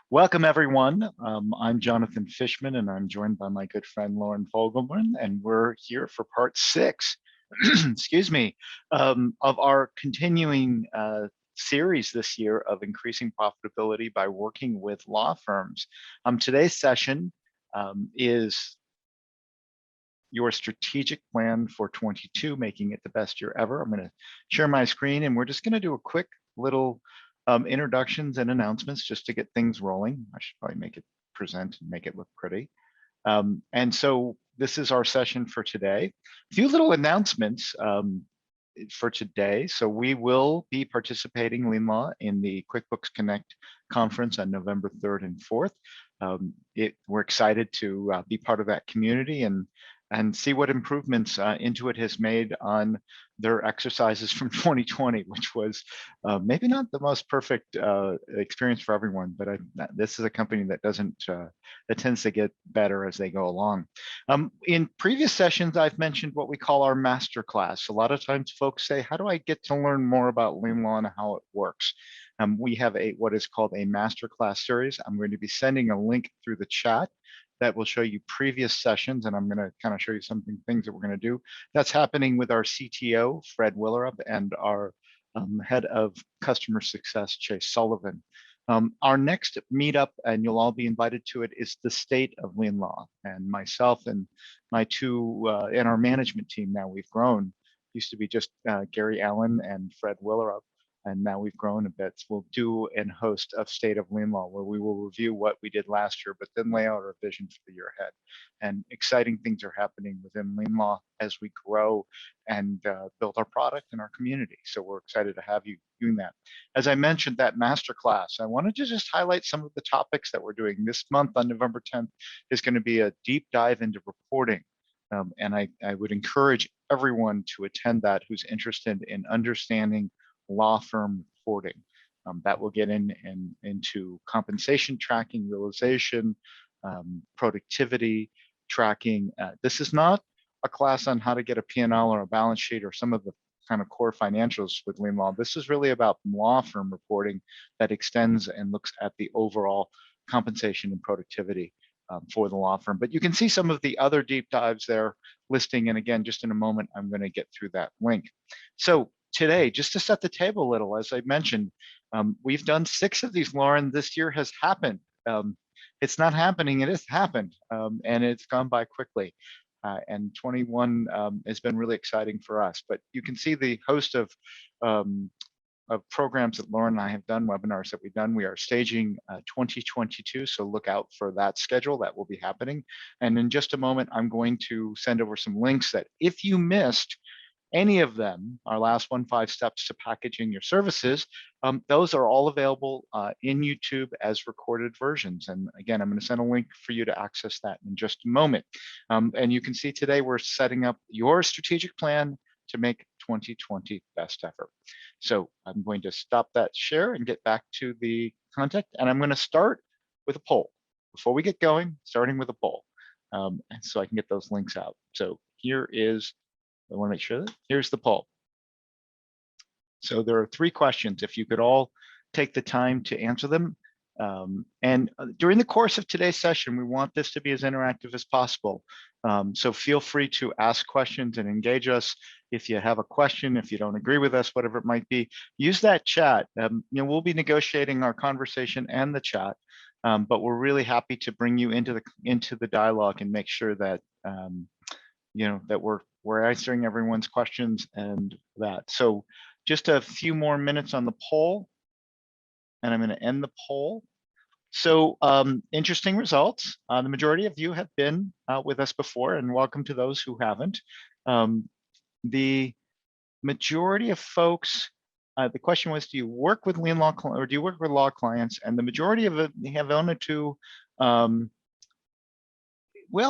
Welcome, everyone. I'm Jonathan Fishman, and I'm joined by my good friend Loren Fogelman, and we're here for part 6, excuse me, of our continuing series this year of increasing profitability by working with law firms. Today's session is your strategic plan for 22, making it the best year ever. I'm going to share my screen, and we're just going to do a quick little introductions and announcements just to get things rolling. I should probably make it present and make it look pretty. And so this is our session for today. A few little announcements for today. So we will be participating, LeanLaw, in the QuickBooks Connect conference on November 3rd and 4th. We're excited to be part of that community and see what improvements Intuit has made on their exercises from 2020, which was maybe not the most perfect experience for everyone, but this is a company that that tends to get better as they go along. In previous sessions, I've mentioned what we call our masterclass. A lot of times folks say, how do I get to learn more about LeanLaw and how it works? We have what is called a masterclass series. I'm going to be sending a link through the chat that will show you previous sessions, and I'm going to kind of show you some things that we're going to do. That's happening with our CTO, Fred Willerup, and our head of customer success, Chase Sullivan. Our next meetup, and you'll all be invited to it, is the state of LeanLaw. And myself and my and our management team, now we've grown, used to be just Gary Allen and Fred Willerup. And now we've grown a bit. So we'll do and host a State of LeanLaw where we will review what we did last year, but then lay out our vision for the year ahead. And exciting things are happening within LeanLaw as we grow and build our product and our community. So we're excited to have you doing that. As I mentioned, that masterclass, I wanted to just highlight some of the topics that we're doing. This month on November 10th is going to be a deep dive into reporting. And I would encourage everyone to attend that who's interested in understanding law firm reporting. That will get into compensation tracking, realization, productivity tracking. This is not a class on how to get a P&L or a balance sheet or some of the kind of core financials with LeanLaw. This is really about law firm reporting that extends and looks at the overall compensation and productivity for the law firm. But you can see some of the other deep dives there listing. And again, just in a moment, I'm going to get through that link. So today, just to set the table a little, as I mentioned, we've done 6 of these, Lauren. This year has happened. It's not happening, it has happened, and it's gone by quickly. And 21 has been really exciting for us. But you can see the host of programs that Lauren and I have done, webinars that we've done. We are staging 2022, so look out for that schedule. That will be happening. And in just a moment, I'm going to send over some links that if you missed any of them, our last 5 steps to packaging your services, those are all available in YouTube as recorded versions. And again, I'm going to send a link for you to access that in just a moment. And you can see today we're setting up your strategic plan to make 2020 best ever. So I'm going to stop that share and get back to the content. And I'm going to start with a poll. Before we get going, starting with a poll. And so I can get those links out. So here is, I want to make sure that here's the poll. So there are 3 questions. If you could all take the time to answer them. And during the course of today's session, we want this to be as interactive as possible. So feel free to ask questions and engage us. If you have a question, if you don't agree with us, whatever it might be, use that chat. We'll be negotiating our conversation and the chat, but we're really happy to bring you into the dialogue and make sure that that we're answering everyone's questions and that. So just a few more minutes on the poll, and I'm going to end the poll. So interesting results. The majority of you have been with us before, and welcome to those who haven't. The majority of folks, the question was, do you work with LeanLaw or do you work with law clients? And the majority of it have wanted to, well,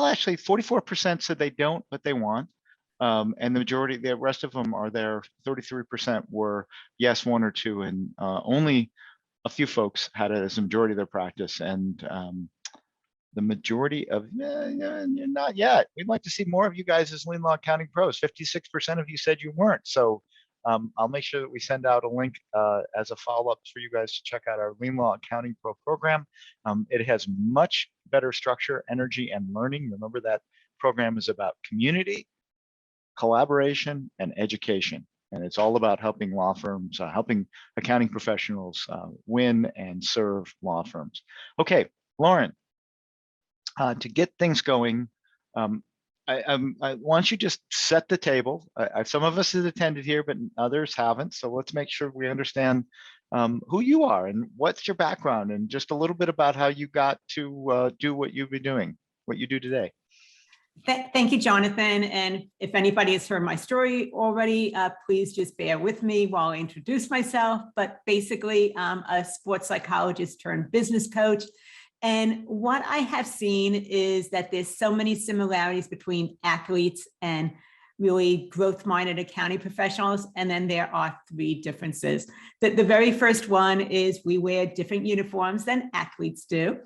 actually 44% said they don't, but they want. And the rest of them are there. 33% were yes, 1 or 2, and only a few folks had it as a majority of their practice. And the majority of, not yet. We'd like to see more of you guys as LeanLaw accounting pros. 56% of you said you weren't. So I'll make sure that we send out a link as a follow-up for you guys to check out our LeanLaw Accounting Pro program. It has much better structure, energy, and learning. Remember that program is about community, collaboration, and education. And it's all about helping law firms, helping accounting professionals win and serve law firms. Okay, Loren, to get things going, I want you to just set the table. Some of us have attended here, but others haven't. So let's make sure we understand who you are and what's your background, and just a little bit about how you got to do what you've been doing, what you do today. Thank you, Jonathan. And if anybody has heard my story already, please just bear with me while I introduce myself. But basically, I'm a sports psychologist turned business coach. And what I have seen is that there's so many similarities between athletes and really growth-minded accounting professionals. And then there are 3 differences. The very first one is we wear different uniforms than athletes do.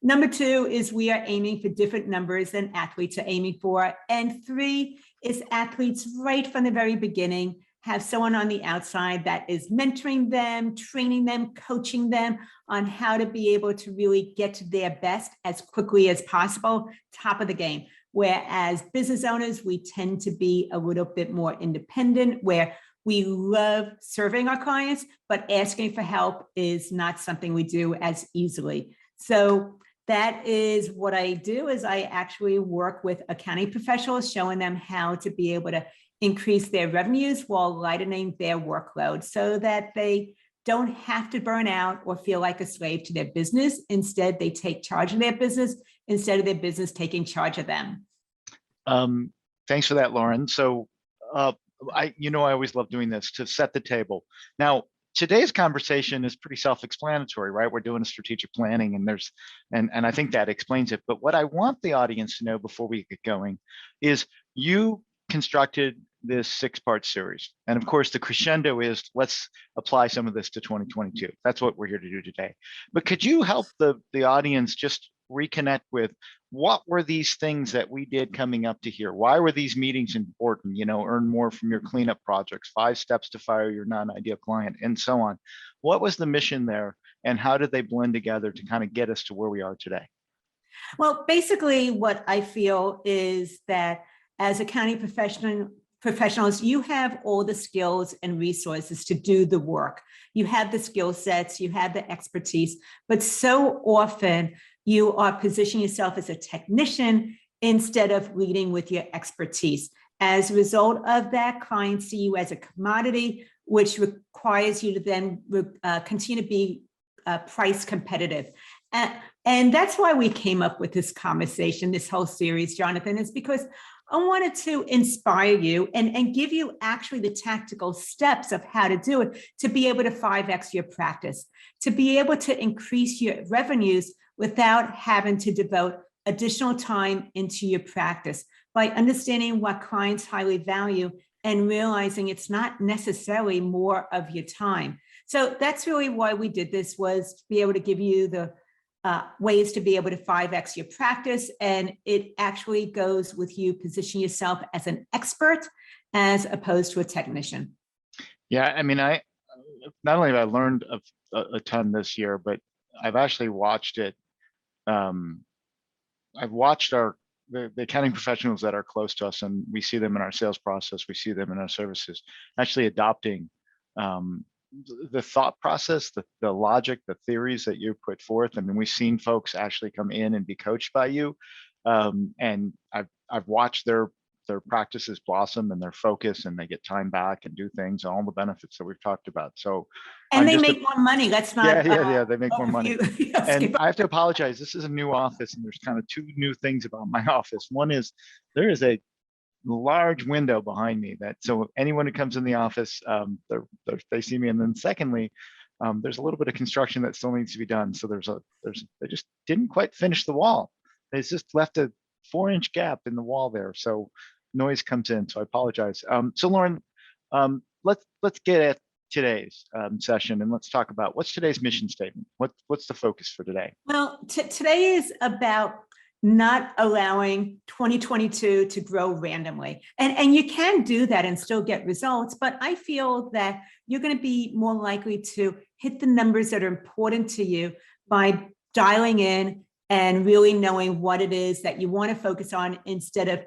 Number 2 is we are aiming for different numbers than athletes are aiming for. And 3 is athletes right from the very beginning have someone on the outside that is mentoring them, training them, coaching them on how to be able to really get to their best as quickly as possible, top of the game. Whereas business owners, we tend to be a little bit more independent, where we love serving our clients, but asking for help is not something we do as easily. So that is what I do, is I actually work with accounting professionals, showing them how to be able to increase their revenues while lightening their workload so that they don't have to burn out or feel like a slave to their business. Instead, they take charge of their business instead of their business taking charge of them. Thanks for that, Loren. So I always love doing this to set the table. Now, today's conversation is pretty self-explanatory, right? We're doing a strategic planning, and I think that explains it. But what I want the audience to know before we get going is you constructed this 6-part series. And of course, the crescendo is let's apply some of this to 2022. That's what we're here to do today. But could you help the audience just reconnect with what were these things that we did coming up to here? Why were these meetings important? Earn more from your cleanup projects, 5 steps to fire your non-ideal client, and so on. What was the mission there, and how did they blend together to kind of get us to where we are today? Well, basically what I feel is that as accounting professionals, you have all the skills and resources to do the work. You have the skill sets, you have the expertise, but so often you are positioning yourself as a technician instead of leading with your expertise. As a result of that, clients see you as a commodity, which requires you to then continue to be price competitive. And that's why we came up with this conversation, this whole series, Jonathan, is because I wanted to inspire you and give you actually the tactical steps of how to do it, to be able to 5x your practice, to be able to increase your revenues without having to devote additional time into your practice, by understanding what clients highly value and realizing it's not necessarily more of your time. So that's really why we did this, was to be able to give you the ways to be able to 5x your practice. And it actually goes with you positioning yourself as an expert as opposed to a technician. Yeah, I mean, I not only have I learned a ton this year, but I've actually watched it. I've watched the accounting professionals that are close to us, and we see them in our sales process, we see them in our services, actually adopting the thought process, the logic, the theories that you put forth. I mean, we've seen folks actually come in and be coached by you, and I've watched their practices blossom and their focus, and they get time back and do things, and all the benefits that we've talked about. So, and they make more money. That's not yeah, they make more money. And I have to apologize. This is a new office, and there's kind of 2 new things about my office. One is there is a large window behind me, that so anyone who comes in the office, they see me. And then secondly, there's a little bit of construction that still needs to be done. So they just didn't quite finish the wall. They just left a 4-inch gap in the wall there, so noise comes in. So I apologize. So Loren, let's get at today's session, and let's talk about what's today's mission statement. What's the focus for today? Well, today is about not allowing 2022 to grow randomly. And you can do that and still get results, but I feel that you're going to be more likely to hit the numbers that are important to you by dialing in and really knowing what it is that you want to focus on instead of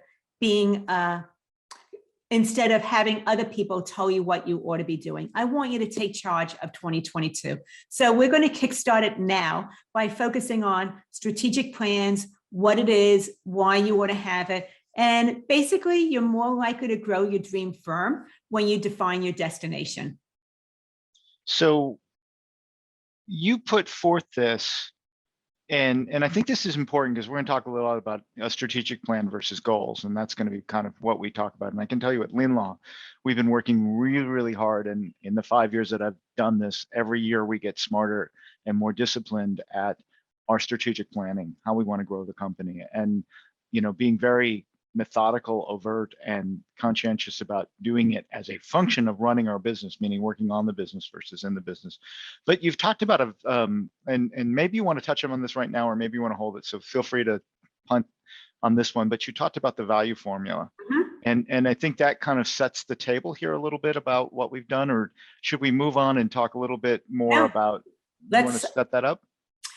having other people tell you what you ought to be doing. I want you to take charge of 2022. So we're going to kickstart it now by focusing on strategic plans, what it is, why you want to have it. And basically, you're more likely to grow your dream firm when you define your destination. So you put forth this, and I think this is important because we're going to talk a little about a strategic plan versus goals, and that's going to be kind of what we talk about. And I can tell you at LeanLaw, we've been working really, really hard, and in the 5 years that I've done this, every year we get smarter and more disciplined at our strategic planning, how we want to grow the company, and being very methodical, overt, and conscientious about doing it as a function of running our business, meaning working on the business versus in the business. But you've talked about and maybe you want to touch on this right now, or maybe you want to hold it. So feel free to punt on this one. But you talked about the value formula, and I think that kind of sets the table here a little bit about what we've done. Or should we move on and talk a little bit more about? You want to set that up?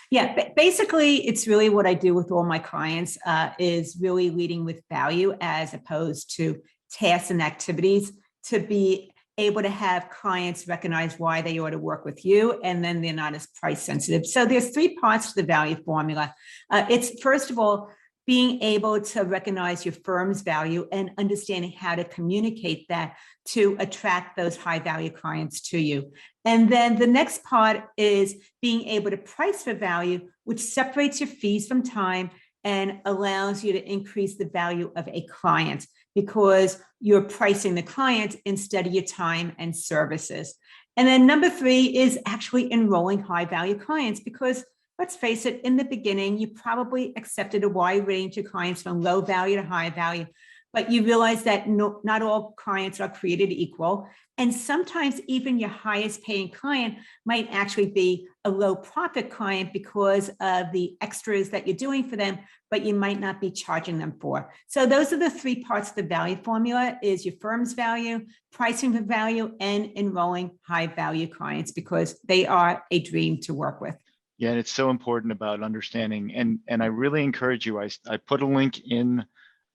Yeah, basically, it's really what I do with all my clients is really leading with value as opposed to tasks and activities, to be able to have clients recognize why they ought to work with you, and then they're not as price sensitive. So there's 3 parts to the value formula. It's first of all, being able to recognize your firm's value and understanding how to communicate that to attract those high value clients to you. And then the next part is being able to price for value, which separates your fees from time and allows you to increase the value of a client because you're pricing the client instead of your time and services. And then number 3 is actually enrolling high value clients, because let's face it, in the beginning, you probably accepted a wide range of clients from low value to high value, but you realize that not all clients are created equal. And sometimes even your highest paying client might actually be a low profit client because of the extras that you're doing for them, but you might not be charging them for. So those are the 3 parts of the value formula: is your firm's value, pricing for value, and enrolling high value clients, because they are a dream to work with. Yeah, and it's so important about understanding, and I really encourage you. I put a link in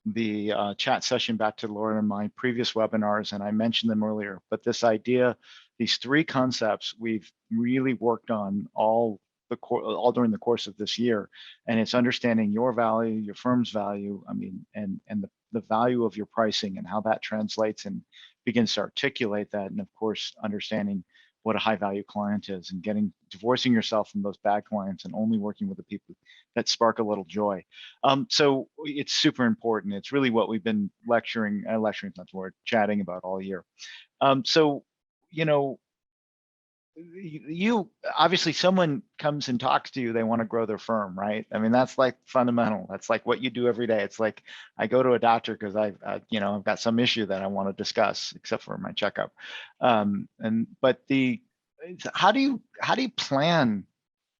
the chat session back to Lauren and my previous webinars, and I mentioned them earlier. But this idea, these 3 concepts, we've really worked on all during the course of this year, and it's understanding your value, your firm's value. I mean, and the value of your pricing and how that translates and begins to articulate that, and of course, understanding what a high value client is, and divorcing yourself from those bad clients and only working with the people that spark a little joy. So it's super important. It's really what we've been lecturing is not the word, chatting about all year. So, you obviously, someone comes and talks to you, they want to grow their firm, right? I mean, that's like fundamental. That's like what you do every day. It's like I go to a doctor because I've got some issue that I want to discuss, except for my checkup. But how do you plan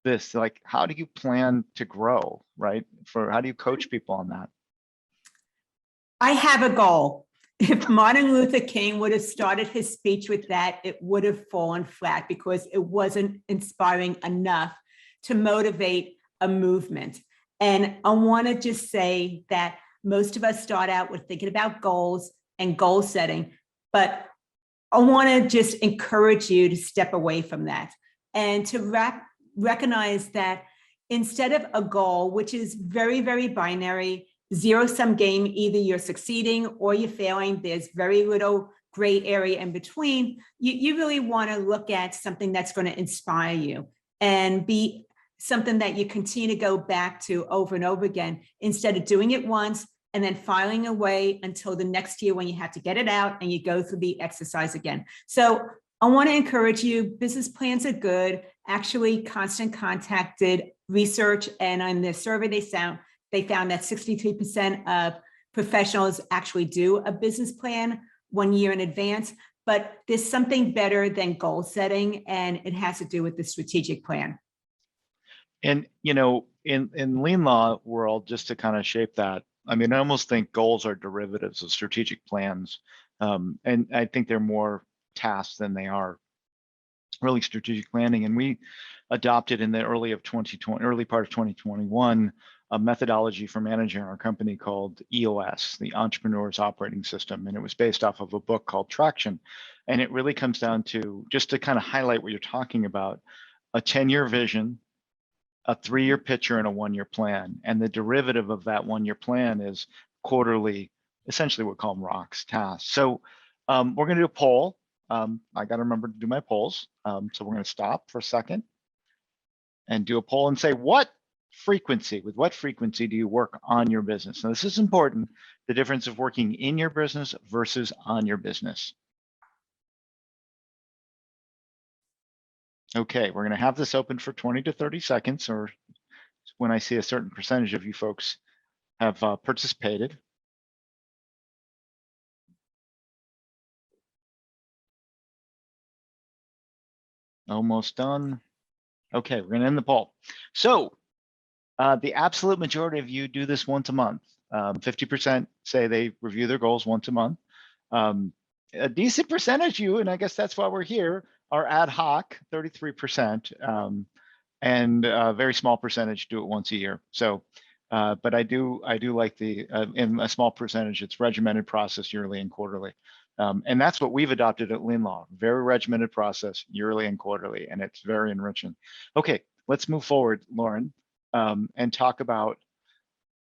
this? Like, how do you plan to grow, right? How do you coach people on that? I have a goal. If Martin Luther King would have started his speech with that, it would have fallen flat because it wasn't inspiring enough to motivate a movement. And I want to just say that most of us start out with thinking about goals and goal setting, but I want to just encourage you to step away from that and to recognize that instead of a goal, which is very, very binary, zero-sum game, either you're succeeding or you're failing, there's very little gray area in between, you really want to look at something that's going to inspire you and be something that you continue to go back to over and over again, instead of doing it once and then filing away until the next year when you have to get it out and you go through the exercise again. So I want to encourage you, business plans are good. Actually, Constant contacted research, and on their survey they found that 63% of professionals actually do a business plan 1 year in advance, but there's something better than goal setting, and it has to do with the strategic plan. And, in lean law world, just to kind of shape that, I mean, I almost think goals are derivatives of strategic plans. And I think they're more tasks than they are really strategic planning. And we adopted in the early part of 2021, a methodology for managing our company called EOS, the Entrepreneur's Operating System. And it was based off of a book called Traction. And it really comes down to, just to kind of highlight what you're talking about, a 10-year vision, a 3-year picture, and a 1-year plan. And the derivative of that 1-year plan is quarterly, essentially we call them rocks, tasks. So we're going to do a poll. I got to remember to do my polls. So we're going to stop for a second and do a poll and say, with what frequency do you work on your business? Now, this is important, the difference of working in your business versus on your business. Okay, we're going to have this open for 20 to 30 seconds, or when I see a certain percentage of you folks have participated. Almost done. Okay, we're going to end the poll. So the absolute majority of you do this once a month. 50% say they review their goals once a month. A decent percentage of you, and I guess that's why we're here, are ad hoc, 33%, and a very small percentage do it once a year. So, but I do like in a small percentage, it's regimented process yearly and quarterly. And that's what we've adopted at LeanLaw, very regimented process yearly and quarterly, and it's very enriching. Okay, let's move forward, Lauren, and talk about,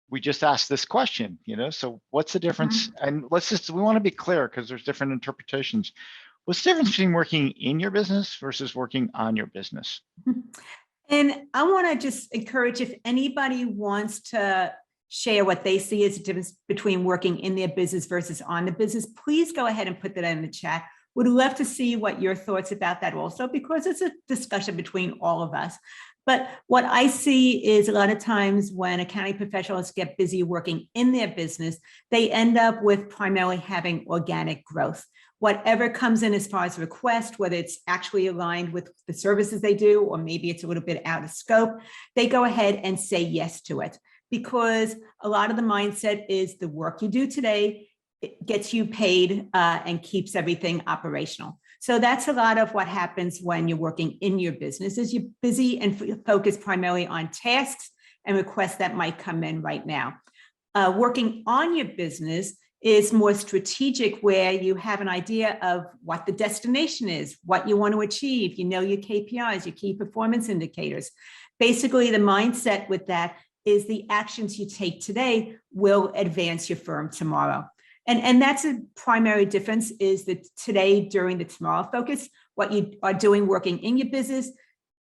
we just asked this question, so what's the difference? And we want to be clear because there's different interpretations. What's the difference between working in your business versus working on your business? And I want to just encourage, if anybody wants to share what they see as the difference between working in their business versus on the business, please go ahead and put that in the chat. Would love to see what your thoughts about that also, because it's a discussion between all of us. But what I see is a lot of times when accounting professionals get busy working in their business, they end up with primarily having organic growth. Whatever comes in as far as request, whether it's actually aligned with the services they do, or maybe it's a little bit out of scope, they go ahead and say yes to it. Because a lot of the mindset is the work you do today, it gets you paid and keeps everything operational. So that's a lot of what happens when you're working in your business, is you're busy and focused primarily on tasks and requests that might come in right now. Working on your business is more strategic, where you have an idea of what the destination is, what you want to achieve, your KPIs, your key performance indicators. Basically, the mindset with that is the actions you take today will advance your firm tomorrow. And that's a primary difference, is that today during the tomorrow focus, what you are doing working in your business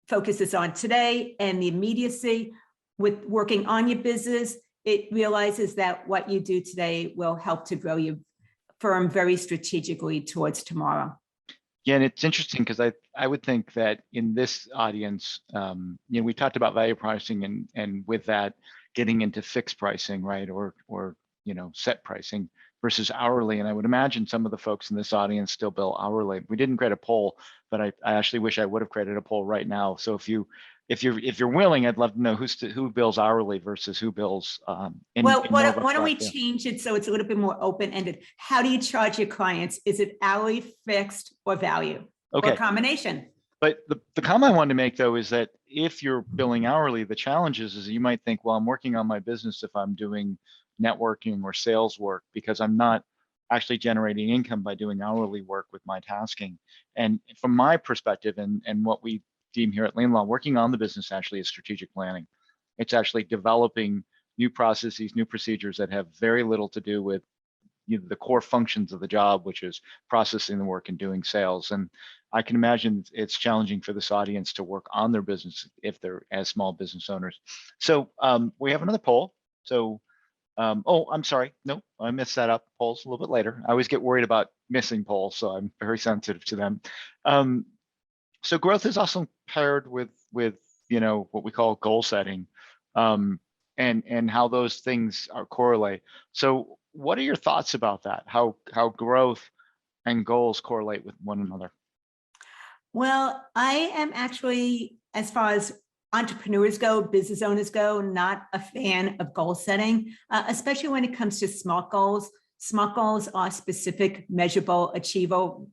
focuses on today, and the immediacy with working on your business, it realizes that what you do today will help to grow your firm very strategically towards tomorrow. Yeah, and it's interesting because I would think that in this audience, we talked about value pricing and with that getting into fixed pricing, right, or set pricing versus hourly. And I would imagine some of the folks in this audience still bill hourly. We didn't create a poll, but I actually wish I would have created a poll right now. So if you're willing, I'd love to know who bills hourly versus who bills. Well, why don't we change it so it's a little bit more open-ended? How do you charge your clients? Is it hourly, fixed, or value? Okay. Or combination? But the comment I wanted to make, though, is that if you're billing hourly, the challenge is you might think, well, I'm working on my business if I'm doing networking or sales work, because I'm not actually generating income by doing hourly work with my tasking. And from my perspective and what we deem here at LeanLaw, working on the business actually is strategic planning. It's actually developing new processes, new procedures that have very little to do with the core functions of the job, which is processing the work and doing sales. And I can imagine it's challenging for this audience to work on their business if they're as small business owners. So we have another poll. So, oh, I'm sorry. No, I messed that up. Polls a little bit later. I always get worried about missing polls, so I'm very sensitive to them. So growth is also paired with what we call goal setting, and how those things are correlate. So what are your thoughts about that? How growth and goals correlate with one another? Well, I am actually, as far as entrepreneurs go, business owners go, not a fan of goal setting, especially when it comes to SMART goals. SMART goals are specific, measurable, achievable,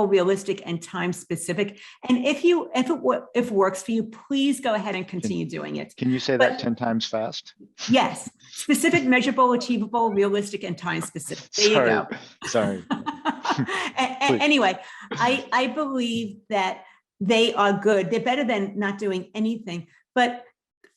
realistic, and time specific. And if it works for you, please go ahead and continue doing it. Can you say that 10 times fast? Yes, specific, measurable, achievable, realistic, and time specific. There you go. Sorry. Anyway, I believe that they are good. They're better than not doing anything. But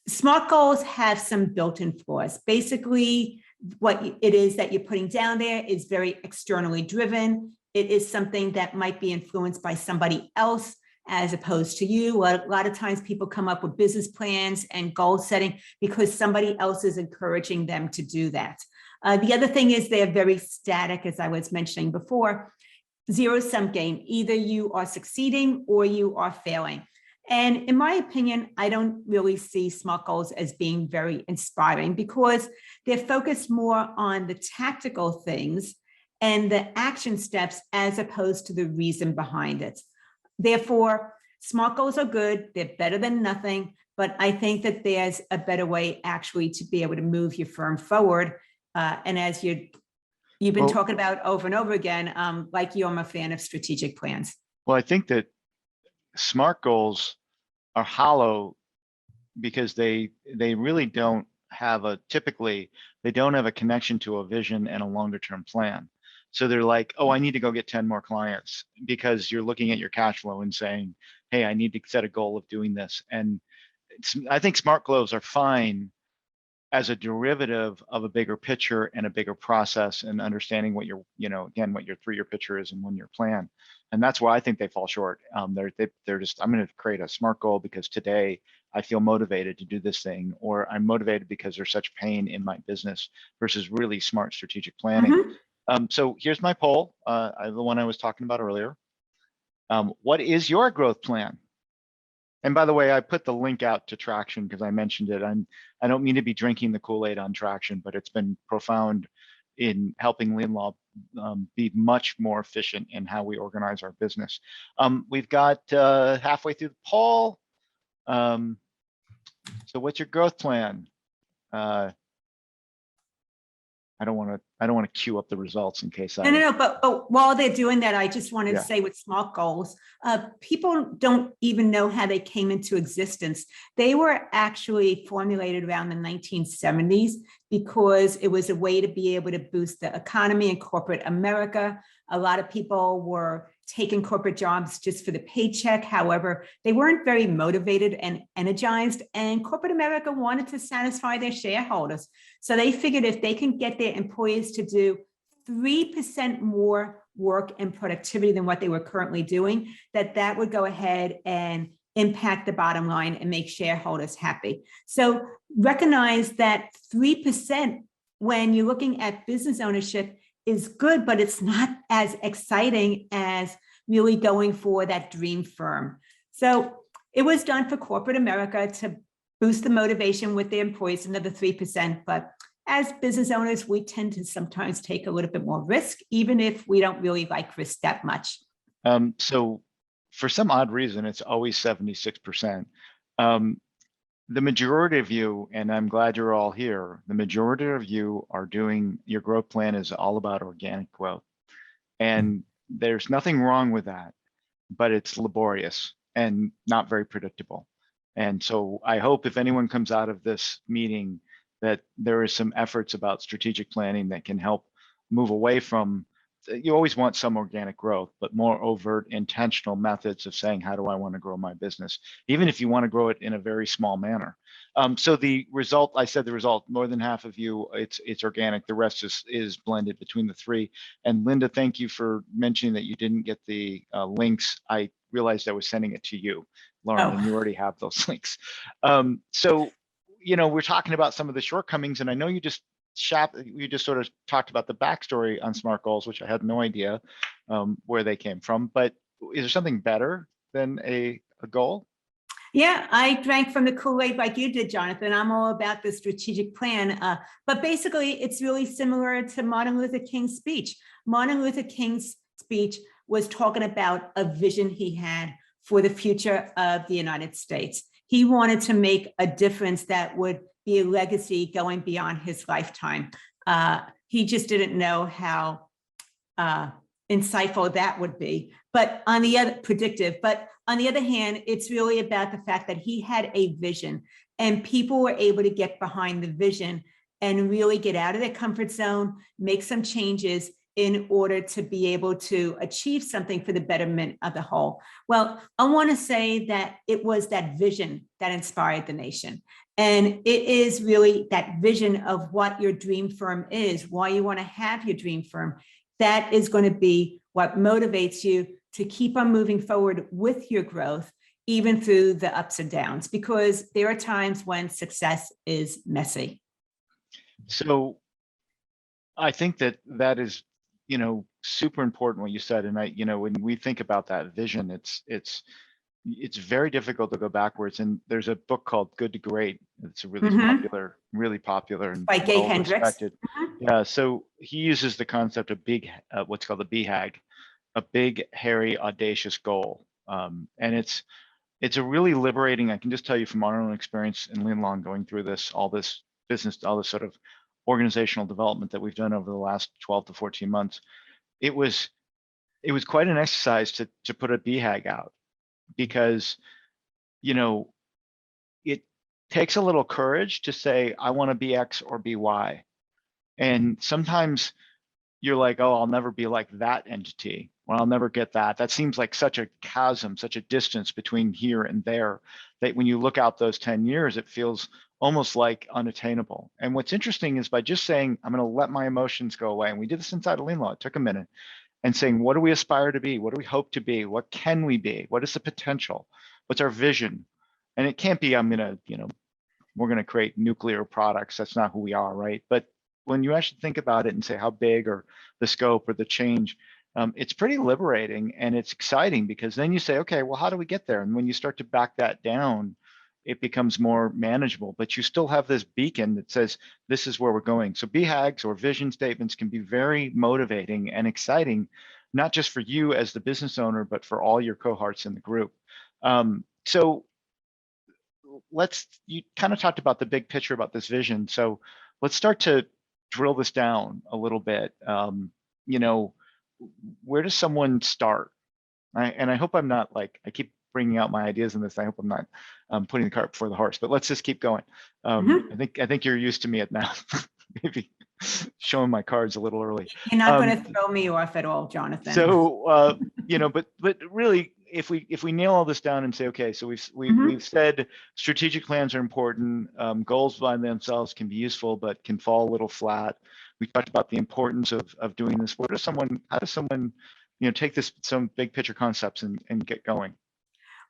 SMART goals have some built-in flaws. Basically, what it is that you're putting down there is very externally driven. It is something that might be influenced by somebody else as opposed to you. A lot of times people come up with business plans and goal setting because somebody else is encouraging them to do that. The other thing is they're very static, as I was mentioning before. Zero-sum game. Either you are succeeding or you are failing. And in my opinion, I don't really see SMART goals as being very inspiring because they're focused more on the tactical things and the action steps as opposed to the reason behind it. Therefore, SMART goals are good. They're better than nothing, but I think that there's a better way actually to be able to move your firm forward. And as you've been talking about over and over again, like you, I'm a fan of strategic plans. Well, I think that SMART goals are hollow because they really don't have typically they don't have a connection to a vision and a longer term plan. So they're like, oh, I need to go get 10 more clients because you're looking at your cash flow and saying, hey, I need to set a goal of doing this. And I think SMART goals are fine as a derivative of a bigger picture and a bigger process and understanding what your, again, what your 3-year picture is and 1-year plan. And that's why I think they fall short. They're just, I'm going to create a SMART goal because today I feel motivated to do this thing, or I'm motivated because there's such pain in my business versus really smart strategic planning. Mm-hmm. So here's my poll, the one I was talking about earlier. What is your growth plan? And by the way, I put the link out to Traction because I mentioned it. I don't mean to be drinking the Kool-Aid on Traction, but it's been profound in helping LeanLaw be much more efficient in how we organize our business. We've got halfway through the poll. So what's your growth plan? I don't want to queue up the results in case I. No. But while they're doing that, I just wanted to say with SMART goals, people don't even know how they came into existence. They were actually formulated around the 1970s because it was a way to be able to boost the economy in corporate America. A lot of people were taking corporate jobs just for the paycheck. However, they weren't very motivated and energized, and corporate America wanted to satisfy their shareholders. So they figured if they can get their employees to do 3% more work and productivity than what they were currently doing, that would go ahead and impact the bottom line and make shareholders happy. So recognize that 3% when you're looking at business ownership is good, but it's not as exciting as really going for that dream firm. So it was done for corporate America to boost the motivation with their employees, another 3%. But as business owners, we tend to sometimes take a little bit more risk, even if we don't really like risk that much. So for some odd reason, it's always 76%. The majority of you, and I'm glad you're all here, the majority of you are doing, your growth plan is all about organic growth. And there's nothing wrong with that, but it's laborious and not very predictable. And so I hope if anyone comes out of this meeting that there is some efforts about strategic planning that can help move away from, you always want some organic growth, but more overt intentional methods of saying, how do I want to grow my business? Even if you want to grow it in a very small manner. So the result, I said the result, more than half of you, it's organic. The rest is blended between the three. And Linda, thank you for mentioning that you didn't get the links. I realized I was sending it to you, Lauren, and you already have those links. So, we're talking about some of the shortcomings, and I know you just sort of talked about the backstory on SMART goals, which I had no idea where they came from, but is there something better than a goal? Yeah, I drank from the Kool-Aid like you did, Jonathan. I'm all about the strategic plan. But basically, it's really similar to Martin Luther King's speech. Martin Luther King's speech was talking about a vision he had for the future of the United States. He wanted to make a difference that would be a legacy going beyond his lifetime. He just didn't know how insightful that would be, but on the other predictive, but on the other hand, it's really about the fact that he had a vision and people were able to get behind the vision and really get out of their comfort zone, make some changes in order to be able to achieve something for the betterment of the whole. Well, I want to say that it was that vision that inspired the nation. And it is really that vision of what your dream firm is, why you want to have your dream firm. That is going to be what motivates you to keep on moving forward with your growth, even through the ups and downs, because there are times when success is messy. So I think that is, super important what you said. And when we think about that vision, it's very difficult to go backwards. And there's a book called Good to Great. It's a really popular and By Gay well Hendricks. respected. Yeah. So he uses the concept of what's called the BHAG, a big, hairy, audacious goal. And it's a really liberating. I can just tell you from our own experience in LeanLaw going through all this business, all this sort of organizational development that we've done over the last 12 to 14 months. It was quite an exercise to put a BHAG out, because it takes a little courage to say, I want to be X or be Y. And sometimes you're like, oh, I'll never be like that entity. Well, I'll never get that. That seems like such a chasm, such a distance between here and there, that when you look out those 10 years, it feels almost like unattainable. And what's interesting is by just saying, I'm going to let my emotions go away. And we did this inside of LeanLaw. It took a minute. And saying, what do we aspire to be? What do we hope to be? What can we be? What is the potential? What's our vision? And it can't be, we're going to create nuclear products. That's not who we are, right? But when you actually think about it and say how big or the scope or the change, it's pretty liberating and it's exciting, because then you say, okay, well, how do we get there? And when you start to back that down, it becomes more manageable, but you still have this beacon that says, this is where we're going. So BHAGs or vision statements can be very motivating and exciting, not just for you as the business owner, but for all your cohorts in the group. So you kind of talked about the big picture about this vision. So let's start to drill this down a little bit. Where does someone start? And I hope I'm not I keep bringing out my ideas in this. I hope I'm not putting the cart before the horse, but let's just keep going. I think you're used to me at now, maybe showing my cards a little early. You're not going to throw me off at all, Jonathan. So, but really, if we nail all this down and say, okay, so we've said strategic plans are important. Goals by themselves can be useful, but can fall a little flat. We talked about the importance of doing this. How does someone take some big picture concepts and get going?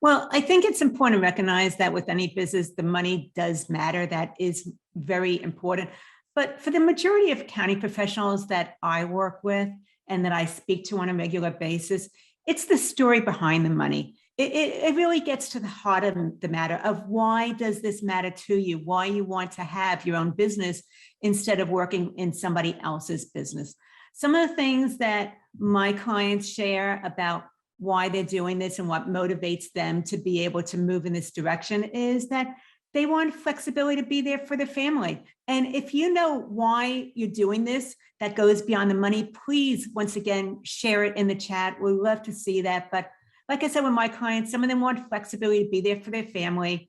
Well, I think it's important to recognize that with any business, the money does matter. That is very important. But for the majority of accounting professionals that I work with and that I speak to on a regular basis, it's the story behind the money. It really gets to the heart of the matter of why does this matter to you? Why you want to have your own business instead of working in somebody else's business. Some of the things that my clients share about why they're doing this and what motivates them to be able to move in this direction is that they want flexibility to be there for their family. And if you know why you're doing this, that goes beyond the money, please, once again, share it in the chat. We'd love to see that. But like I said, with my clients, some of them want flexibility to be there for their family,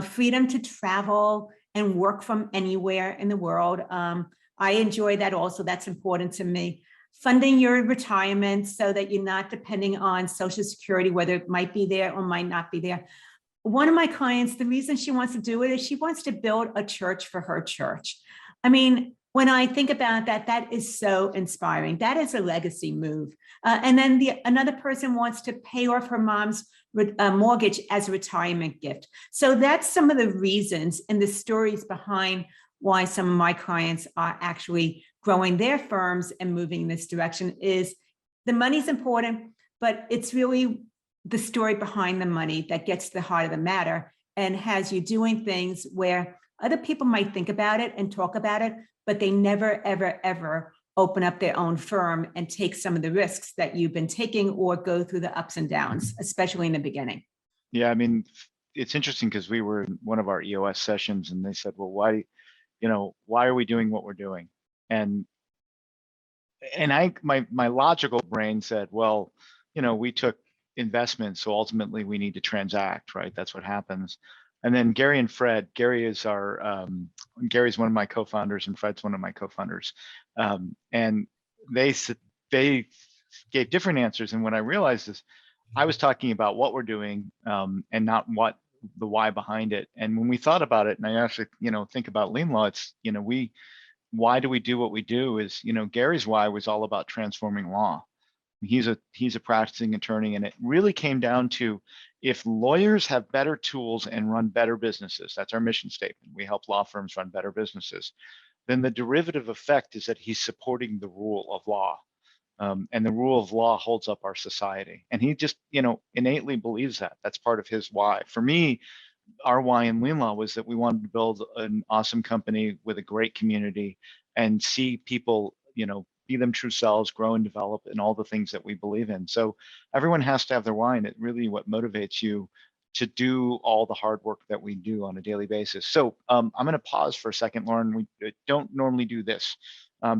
freedom to travel and work from anywhere in the world. I enjoy that also. That's important to me. Funding your retirement so that you're not depending on Social Security, whether it might be there or might not be there. One of my clients, the reason she wants to do it is she wants to build a church for her church. I mean, when I think about that, that is so inspiring. That is a legacy move. And then another person wants to pay off her mom's mortgage as a retirement gift. So that's some of the reasons and the stories behind why some of my clients are actually growing their firms and moving in this direction. Is the money's important, but it's really the story behind the money that gets to the heart of the matter and has you doing things where other people might think about it and talk about it, but they never, ever, ever open up their own firm and take some of the risks that you've been taking or go through the ups and downs, especially in the beginning. Yeah, I mean, it's interesting because we were in one of our EOS sessions and they said, well, why are we doing what we're doing? And my logical brain said, well, we took investments, so ultimately we need to transact, right? That's what happens. And then Gary and Fred, Gary's one of my co-founders and Fred's one of my co-founders. And they gave different answers. And what I realized is I was talking about what we're doing and not the why behind it. And when we thought about it, and I actually, think about LeanLaw, it's, why do we do what we do is, Gary's why was all about transforming law. He's a practicing attorney, and it really came down to if lawyers have better tools and run better businesses, that's our mission statement. We help law firms run better businesses. Then the derivative effect is that he's supporting the rule of law. And the rule of law holds up our society. And he just, innately believes that. That's part of his why. For me, our why in LeanLaw was that we wanted to build an awesome company with a great community and see people, be them true selves, grow and develop, and all the things that we believe in. So everyone has to have their why, and it really what motivates you to do all the hard work that we do on a daily basis. So I'm going to pause for a second, Lauren. We don't normally do this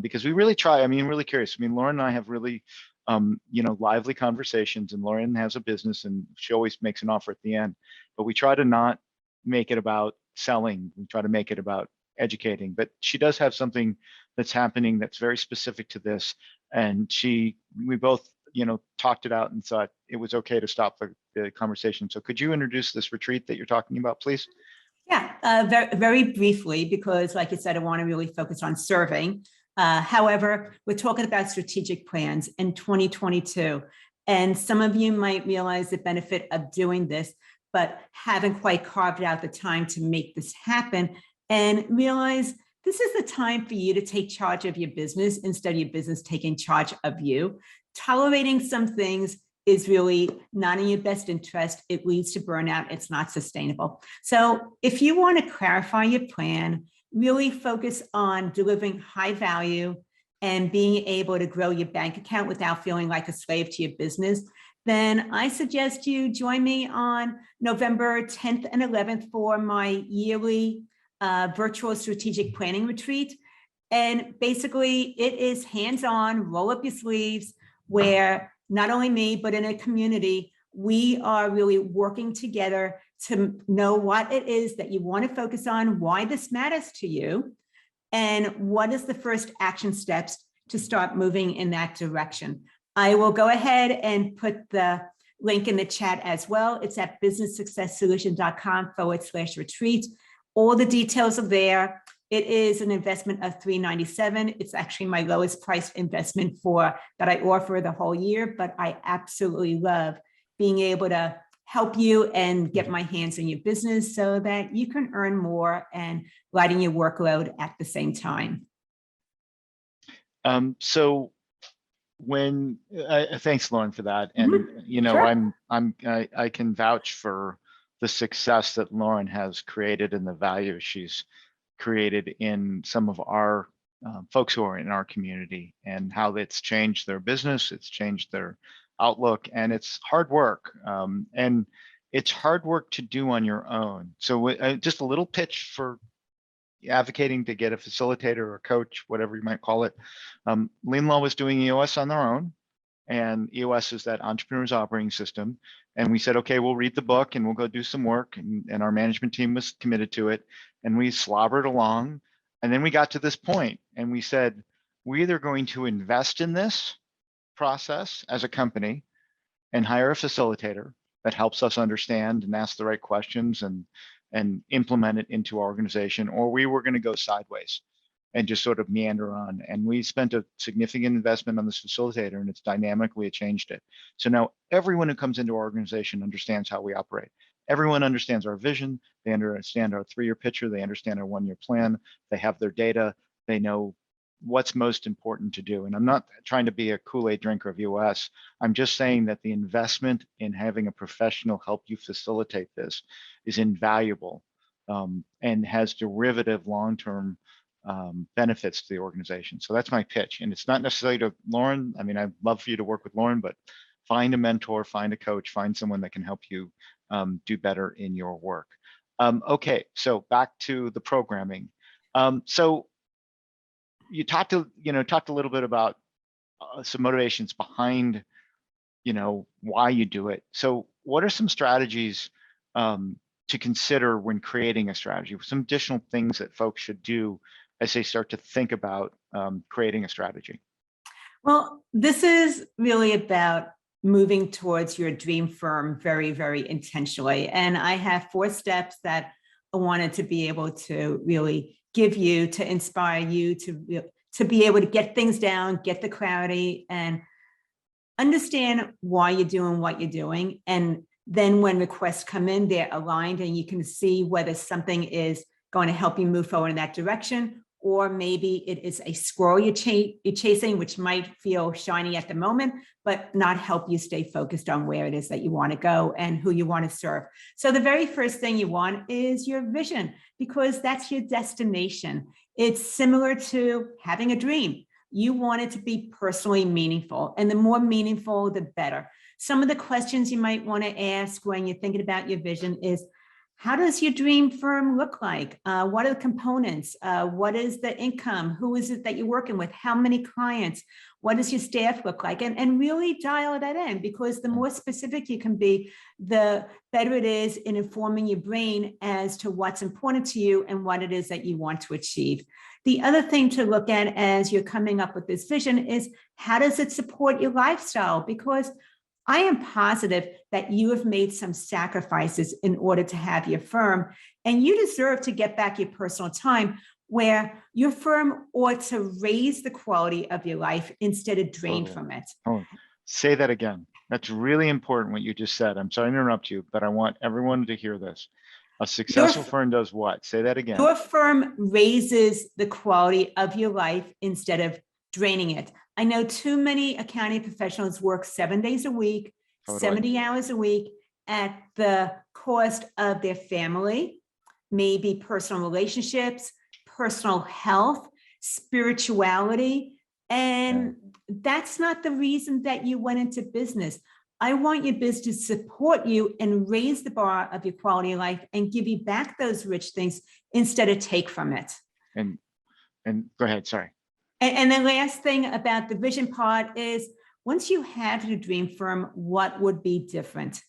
because we really try. Really curious. Lauren and I have really, lively conversations, and Lauren has a business and she always makes an offer at the end, but we try to not make it about selling. We try to make it about educating, but she does have something that's happening that's very specific to this. And we both, talked it out and thought it was okay to stop the conversation. So could you introduce this retreat that you're talking about, please? Yeah, very, very briefly, because like you said, I want to really focus on serving. However, we're talking about strategic plans in 2022. And some of you might realize the benefit of doing this, but haven't quite carved out the time to make this happen and realize this is the time for you to take charge of your business instead of your business taking charge of you. Tolerating some things is really not in your best interest. It leads to burnout. It's not sustainable. So if you want to clarify your plan, really focus on delivering high value and being able to grow your bank account without feeling like a slave to your business, then I suggest you join me on November 10th and 11th for my yearly virtual strategic planning retreat. And basically it is hands-on, roll up your sleeves, where not only me, but in a community, we are really working together to know what it is that you want to focus on, why this matters to you, and what is the first action steps to start moving in that direction. I will go ahead and put the link in the chat as well. It's at businesssuccesssolution.com/retreat. All the details are there. It is an investment of $397. It's actually my lowest priced investment that I offer the whole year, but I absolutely love being able to help you and get my hands in your business so that you can earn more and lighten your workload at the same time. So when thanks, Lauren, for that. And sure. I can vouch for the success that Lauren has created and the value she's created in some of our folks who are in our community, and how it's changed their business, it's changed their outlook, and it's hard work. And it's hard work to do on your own. So just a little pitch for advocating to get a facilitator or a coach, whatever you might call it. LeanLaw was doing EOS on their own, and EOS is that entrepreneur's operating system. And we said, okay, we'll read the book and we'll go do some work. And our management team was committed to it. And we slobbered along. And then we got to this point and we said, we're either going to invest in this process as a company and hire a facilitator that helps us understand and ask the right questions and implement it into our organization, or we were going to go sideways and just sort of meander on. And we spent a significant investment on this facilitator, and it's dynamically changed it. So now everyone who comes into our organization understands how we operate. Everyone understands our vision. They understand our 3-year picture. They understand our 1-year plan. They have their data. They know what's most important to do. And I'm not trying to be a Kool-Aid drinker of US. I'm just saying that the investment in having a professional help you facilitate this is invaluable and has derivative long-term benefits to the organization. So that's my pitch. And it's not necessarily to Lauren. I'd love for you to work with Lauren, but find a mentor, find a coach, find someone that can help you do better in your work. Okay, so back to the programming. So you talked a little bit about some motivations behind, why you do it. So what are some strategies to consider when creating a strategy? Some additional things that folks should do as they start to think about creating a strategy? Well, this is really about moving towards your dream firm very, very intentionally. And I have 4 steps that I wanted to be able to really give you to inspire you to be able to get things down, get the clarity, and understand why you're doing what you're doing. And then when requests come in, they're aligned and you can see whether something is going to help you move forward in that direction, or maybe it is a squirrel you're chasing, which might feel shiny at the moment, but not help you stay focused on where it is that you want to go and who you want to serve. So the very first thing you want is your vision, because that's your destination. It's similar to having a dream. You want it to be personally meaningful, and the more meaningful, the better. Some of the questions you might want to ask when you're thinking about your vision is, how does your dream firm look like? What are the components? What is the income? Who is it that you're working with? How many clients? What does your staff look like? And really dial that in, because the more specific you can be, the better it is in informing your brain as to what's important to you and what it is that you want to achieve. The other thing to look at as you're coming up with this vision is, how does it support your lifestyle? Because I am positive that you have made some sacrifices in order to have your firm, and you deserve to get back your personal time, where your firm ought to raise the quality of your life instead of drain from it. Oh, say that again. That's really important what you just said. I'm sorry to interrupt you, but I want everyone to hear this. A successful firm does what? Say that again. Your firm raises the quality of your life instead of draining it. I know too many accounting professionals work 7 days a week, 70 hours a week at the cost of their family, maybe personal relationships, personal health, spirituality. And that's not the reason that you went into business. I want your business to support you and raise the bar of your quality of life and give you back those rich things instead of take from it. And go ahead, sorry. And the last thing about the vision part is, once you have your dream firm, what would be different?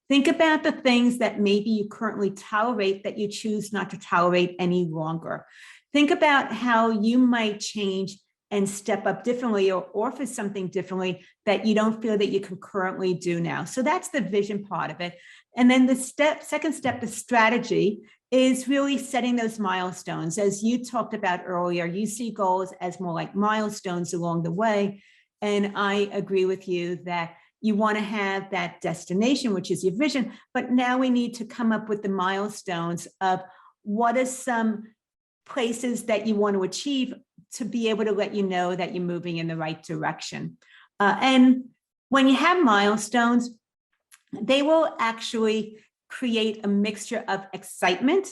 Think about the things that maybe you currently tolerate that you choose not to tolerate any longer. Think about how you might change and step up differently or offer something differently that you don't feel that you can currently do now. So that's the vision part of it. And then the second step, the strategy, is really setting those milestones. As you talked about earlier, you see goals as more like milestones along the way. And I agree with you that you want to have that destination, which is your vision, but now we need to come up with the milestones of what are some places that you want to achieve to be able to let you know that you're moving in the right direction. And when you have milestones, they will actually create a mixture of excitement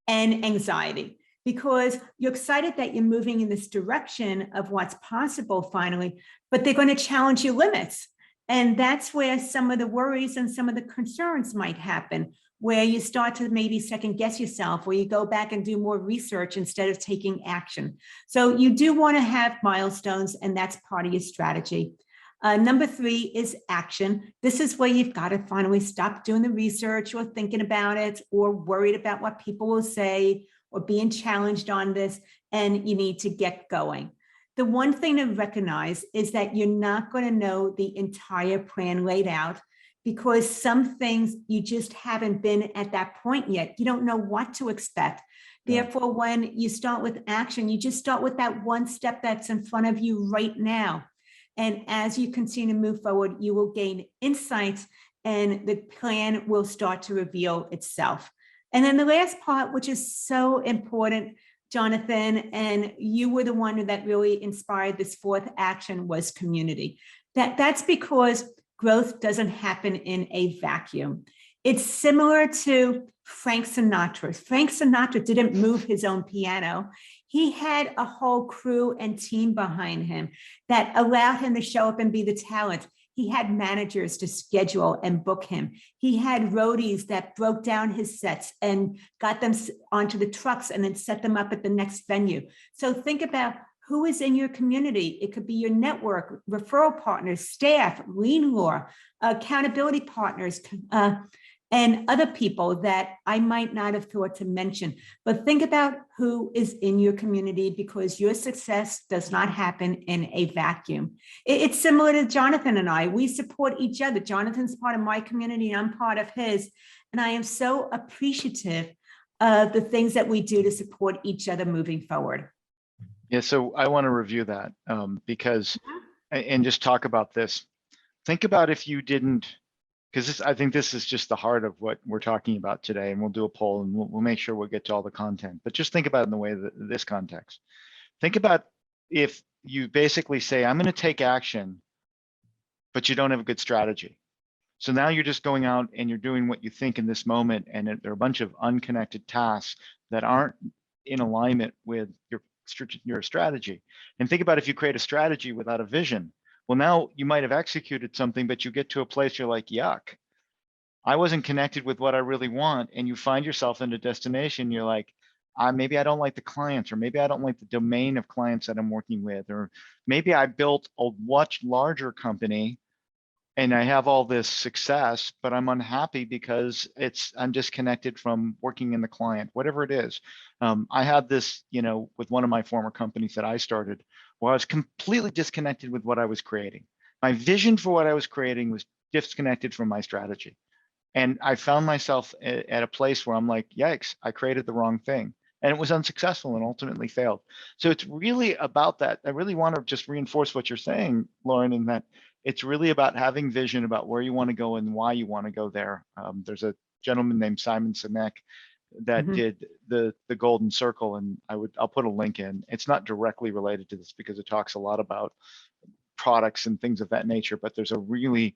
and anxiety, because you're excited that you're moving in this direction of what's possible finally, but they're going to challenge your limits. And that's where some of the worries and some of the concerns might happen, where you start to maybe second guess yourself, where you go back and do more research instead of taking action. So you do want to have milestones, and that's part of your strategy. Number 3 is action. This is where you've got to finally stop doing the research or thinking about it or worried about what people will say or being challenged on this, and you need to get going. The one thing to recognize is that you're not going to know the entire plan laid out, because some things you just haven't been at that point yet. You don't know what to expect. Therefore, when you start with action, you just start with that one step that's in front of you right now. And as you continue to move forward, you will gain insights and the plan will start to reveal itself. And then the last part, which is so important, Jonathan, and you were the one that really inspired this 4th action, was community. That's because growth doesn't happen in a vacuum. It's similar to Frank Sinatra. Frank Sinatra didn't move his own piano. He had a whole crew and team behind him that allowed him to show up and be the talent. He had managers to schedule and book him. He had roadies that broke down his sets and got them onto the trucks and then set them up at the next venue. So think about who is in your community. It could be your network, referral partners, staff, LeanLaw, accountability partners, and other people that I might not have thought to mention. But think about who is in your community, because your success does not happen in a vacuum. It's similar to Jonathan and I. We support each other. Jonathan's part of my community and I'm part of his. And I am so appreciative of the things that we do to support each other moving forward. Yeah, so I want to review that because, and just talk about this. Think about if you didn't, because I think this is just the heart of what we're talking about today, and we'll do a poll and we'll make sure we'll get to all the content, but just think about it in the way that this context. Think about if you basically say, I'm going to take action, but you don't have a good strategy. So now you're just going out and you're doing what you think in this moment, and there are a bunch of unconnected tasks that aren't in alignment with your strategy. And think about if you create a strategy without a vision. Well, now you might have executed something, but you get to a place you're like, yuck, I wasn't connected with what I really want. And you find yourself in a destination, you're like, maybe I don't like the clients, or maybe I don't like the domain of clients that I'm working with, or maybe I built a much larger company and I have all this success, but I'm unhappy because I'm disconnected from working in the client, whatever it is. I had this, with one of my former companies that I started, where I was completely disconnected with what I was creating. My vision for what I was creating was disconnected from my strategy. And I found myself at a place where I'm like, yikes, I created the wrong thing. And it was unsuccessful and ultimately failed. So it's really about that. I really want to just reinforce what you're saying, Lauren, in that it's really about having vision about where you want to go and why you want to go there. There's a gentleman named Simon Sinek that did the golden circle, and I'll put a link in. It's not directly related to this because it talks a lot about products and things of that nature, but there's a really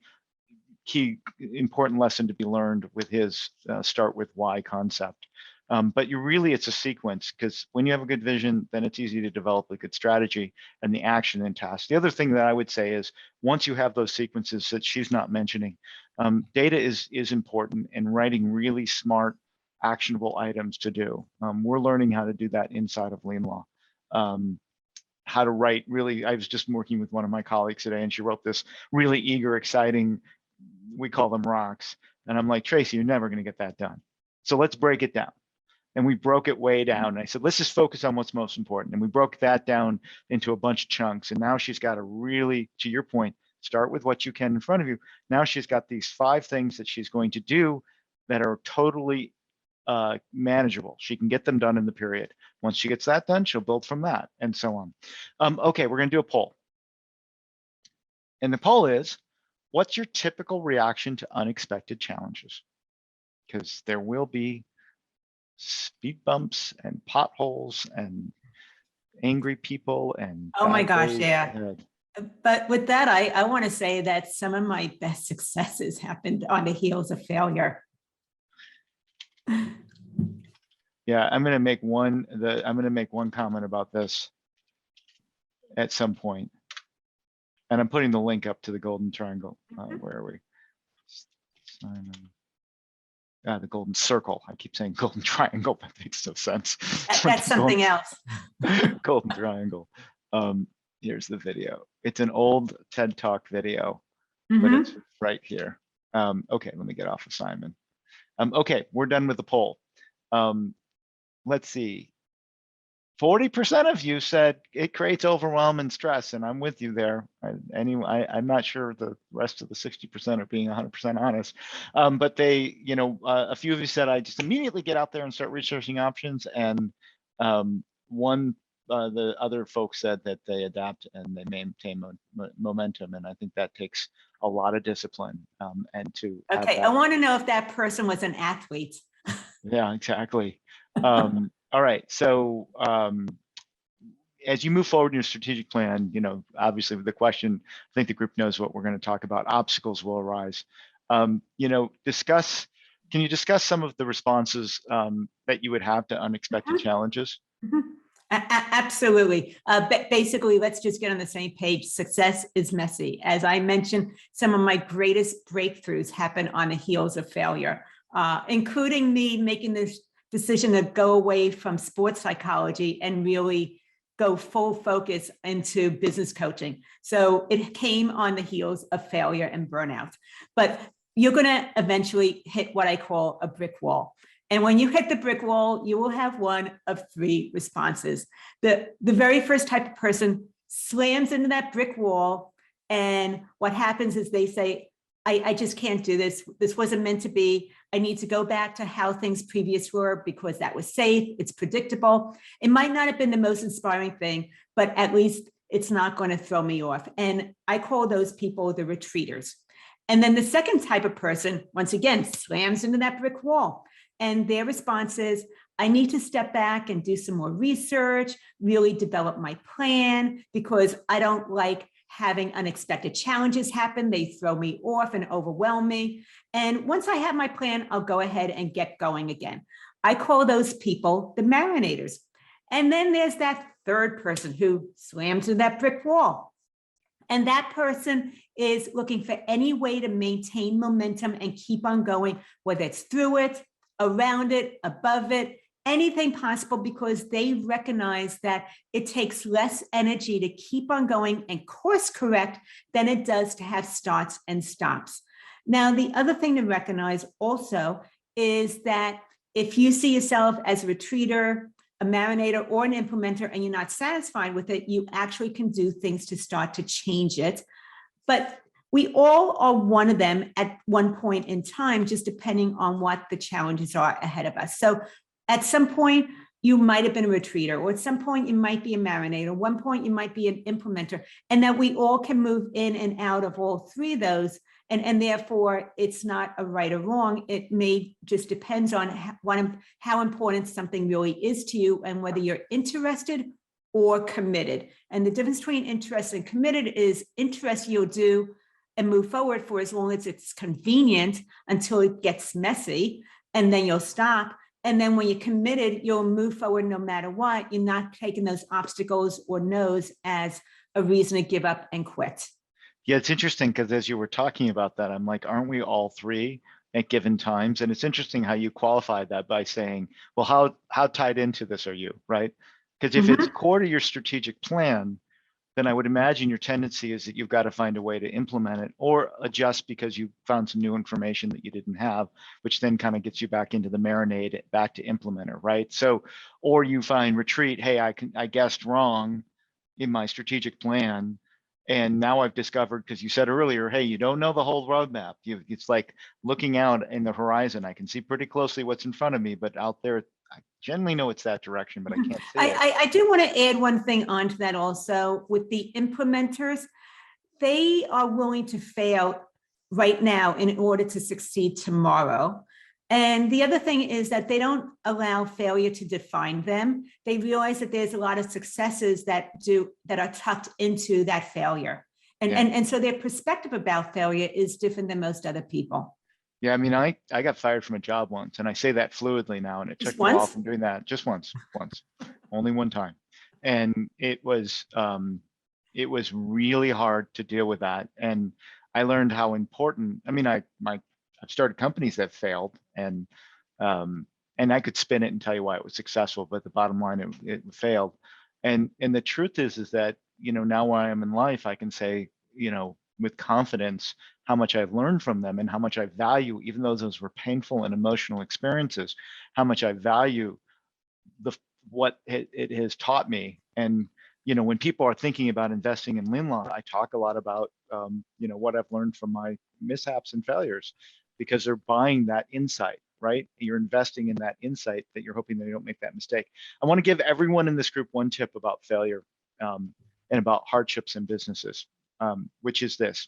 key important lesson to be learned with his start with why concept. But it's a sequence, because when you have a good vision, then it's easy to develop a good strategy and the action and task. The other thing that I would say is, once you have those sequences that she's not mentioning, data is important, and writing really smart, actionable items to do. We're learning how to do that inside of LeanLaw. How to write really, I was just working with one of my colleagues today, and she wrote this really eager, exciting, we call them rocks. And I'm like, Tracy, you're never going to get that done. So let's break it down. And we broke it way down. And I said, let's just focus on what's most important. And we broke that down into a bunch of chunks. And now she's got to really, to your point, start with what you can in front of you. Now she's got these 5 things that she's going to do that are totally manageable. She can get them done in the period. Once she gets that done, she'll build from that, and so on. Okay, we're going to do a poll. And the poll is, what's your typical reaction to unexpected challenges? Because there will be speed bumps and potholes and angry people and oh my gosh, days yeah. ahead. But with that, I want to say that some of my best successes happened on the heels of failure. Yeah, I'm going to make one comment about this at some point. And I'm putting the link up to the golden triangle. Where are we? Simon. The golden circle. I keep saying golden triangle. That makes no sense. That's something else. Golden triangle. Here's the video. It's an old TED Talk video, but it's right here. Okay, let me get off of Simon. Okay, we're done with the poll. Let's see. 40% of you said it creates overwhelm and stress, and I'm with you there. I'm not sure the rest of the 60% are being 100% honest, but they, a few of you said I just immediately get out there and start researching options, and the other folks said that they adapt and they maintain momentum, and I think that takes a lot of discipline. And to okay, I want to know if that person was an athlete. Yeah, exactly. All right, so as you move forward in your strategic plan, obviously with the question, I think the group knows what we're going to talk about. Obstacles will arise. Can you discuss some of the responses that you would have to unexpected challenges? Absolutely. Basically, let's just get on the same page. Success is messy. As I mentioned, some of my greatest breakthroughs happen on the heels of failure, including me making this decision to go away from sports psychology and really go full focus into business coaching. So it came on the heels of failure and burnout. But you're going to eventually hit what I call a brick wall. And when you hit the brick wall, you will have one of three responses. The very first type of person slams into that brick wall. And what happens is they say, I just can't do this. This wasn't meant to be. I need to go back to how things previous were because that was safe. It's predictable. It might not have been the most inspiring thing, but at least it's not going to throw me off. And I call those people the retreaters. And then the second type of person, once again, slams into that brick wall. And their response is, I need to step back and do some more research, really develop my plan, because I don't like having unexpected challenges happen. They throw me off and overwhelm me. And once I have my plan, I'll go ahead and get going again. I call those people the marinators. And then there's that third person who slams into that brick wall. And that person is looking for any way to maintain momentum and keep on going, whether it's through it, around it, above it, anything possible, because they recognize that it takes less energy to keep on going and course correct than it does to have starts and stops. Now, the other thing to recognize also is that if you see yourself as a retreater, a marinator, or an implementer, and you're not satisfied with it, you actually can do things to start to change it. But we all are one of them at one point in time, just depending on what the challenges are ahead of us. So at some point, you might have been a retreater, or at some point you might be a marinator, at one point you might be an implementer, and that we all can move in and out of all three of those. And therefore, it's not a right or wrong. It may just depends on how important something really is to you and whether you're interested or committed. And the difference between interested and committed is interest you'll do and move forward for as long as it's convenient until it gets messy, and then you'll stop. And then when you're committed, you'll move forward no matter what. You're not taking those obstacles or no's as a reason to give up and quit. Yeah, it's interesting because as you were talking about that, I'm like, aren't we all three at given times? And it's interesting how you qualified that by saying, well, how tied into this are you, right? Because if it's core to your strategic plan, then I would imagine your tendency is that you've got to find a way to implement it or adjust because you found some new information that you didn't have, which then kind of gets you back into the marinade, back to implementer, right? So, or you find retreat, hey, I guessed wrong in my strategic plan. And now I've discovered, because you said earlier, hey, you don't know the whole roadmap. It's like looking out in the horizon. I can see pretty closely what's in front of me, but out there, I generally know it's that direction, but I can't see it. I do want to add one thing onto that also. With the implementers, they are willing to fail right now in order to succeed tomorrow. And the other thing is that they don't allow failure to define them. They realize that there's a lot of successes that are tucked into that failure. And so their perspective about failure is different than most other people. Yeah, I mean, I got fired from a job once, and I say that fluidly now, and it took me a while from doing that. Just once, only one time. And it was really hard to deal with that. And I learned how important, I mean, I've started companies that failed, and I could spin it and tell you why it was successful, but the bottom line, it failed. And the truth is that, now where I am in life, I can say, with confidence, how much I've learned from them and how much I value, even though those were painful and emotional experiences, how much I value what it has taught me. And, when people are thinking about investing in LeanLaw, I talk a lot about, what I've learned from my mishaps and failures, because they're buying that insight, right? You're investing in that insight that you're hoping they don't make that mistake. I want to give everyone in this group one tip about failure and about hardships in businesses, which is this.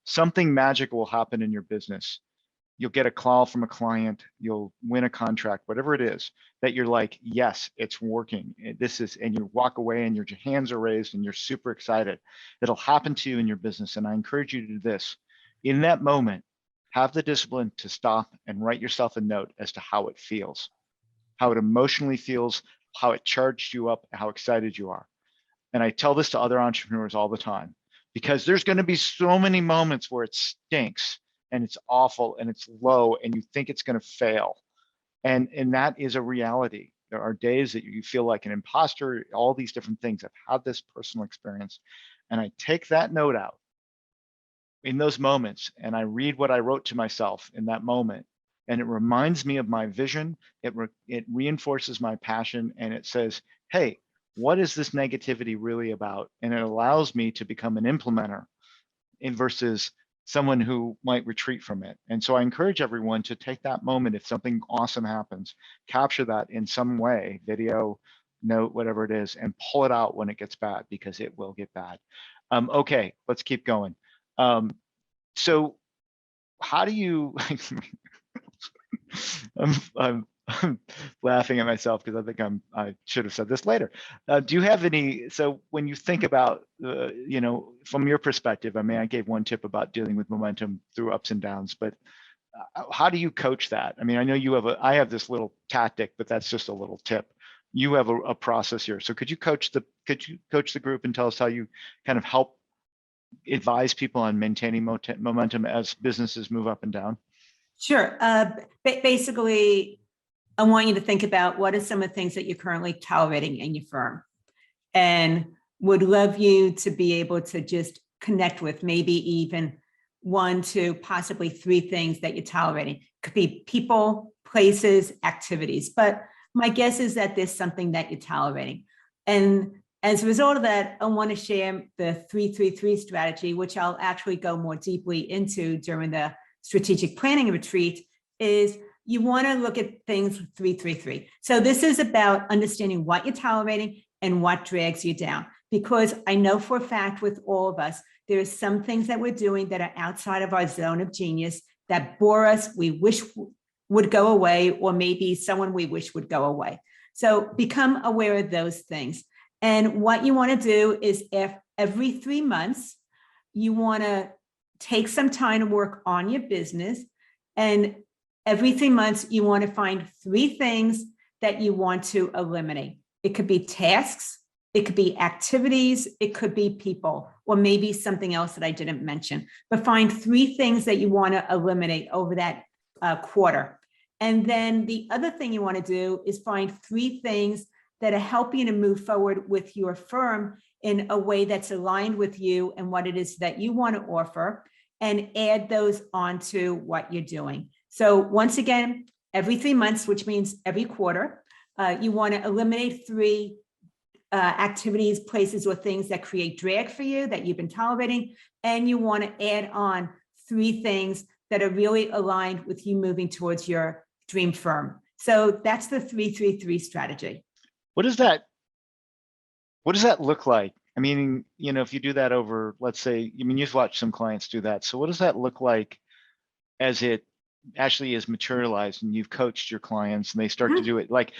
Something magical will happen in your business. You'll get a call from a client, you'll win a contract, whatever it is, that you're like, yes, it's working. And you walk away and your hands are raised and you're super excited. It'll happen to you in your business. And I encourage you to do this. In that moment, have the discipline to stop and write yourself a note as to how it feels, how it emotionally feels, how it charged you up, how excited you are. And I tell this to other entrepreneurs all the time, because there's going to be so many moments where it stinks and it's awful and it's low and you think it's going to fail. And that is a reality. There are days that you feel like an imposter, all these different things. I've had this personal experience. And I take that note out in those moments and I read what I wrote to myself in that moment. And it reminds me of my vision. It reinforces my passion, and it says, hey, what is this negativity really about? And it allows me to become an implementer versus someone who might retreat from it. And so I encourage everyone to take that moment. If something awesome happens, capture that in some way, video, note, whatever it is, and pull it out when it gets bad, because it will get bad. Okay, let's keep going. So how do you, I'm laughing at myself because I think I should have said this later. Do you have any, so when you think about, from your perspective, I mean, I gave one tip about dealing with momentum through ups and downs, but how do you coach that? I mean, I know you have I have this little tactic, but that's just a little tip. You have a process here. So could you coach the group and tell us how you kind of help advise people on maintaining momentum as businesses move up and down? Sure. Basically, I want you to think about what are some of the things that you're currently tolerating in your firm, and would love you to be able to just connect with maybe even 1 to possibly 3 things that you're tolerating. Could be people, places, activities, but my guess is that there's something that you're tolerating. And as a result of that, I want to share the 3-3-3 strategy, which I'll actually go more deeply into during the strategic planning retreat. Is you want to look at things 3-3-3. So this is about understanding what you're tolerating and what drags you down. Because I know for a fact with all of us, there are some things that we're doing that are outside of our zone of genius that bore us, we wish would go away, or maybe someone we wish would go away. So become aware of those things. And what you want to do is, if every 3 months, you want to take some time to work on your business. And every 3 months, you want to find 3 things that you want to eliminate. It could be tasks, it could be activities, it could be people, or maybe something else that I didn't mention. But find 3 things that you want to eliminate over that quarter. And then the other thing you want to do is find 3 things that are helping you to move forward with your firm in a way that's aligned with you and what it is that you want to offer, and add those onto what you're doing. So once again, every 3 months, which means every quarter, you want to eliminate 3 activities, places, or things that create drag for you that you've been tolerating. And you want to add on 3 things that are really aligned with you moving towards your dream firm. So that's the 3-3-3 strategy. What does that look like? I mean, if you do that over, let's say, you've watched some clients do that. So what does that look like as it actually is materialized and you've coached your clients and they start to do it? Like,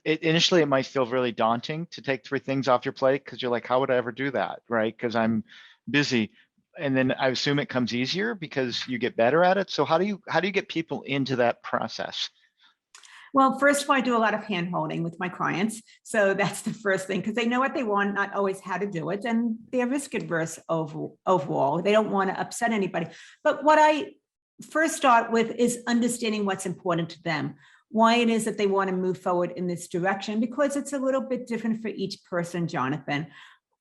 initially it might feel really daunting to take 3 things off your plate, because you're like, how would I ever do that? Right? Because I'm busy. And then I assume it comes easier because you get better at it. So how do you get people into that process? Well, first of all, I do a lot of hand-holding with my clients. So that's the first thing, because they know what they want, not always how to do it. And they're risk adverse overall. They don't want to upset anybody. But what I first start with is understanding what's important to them, why it is that they want to move forward in this direction, because it's a little bit different for each person, Jonathan.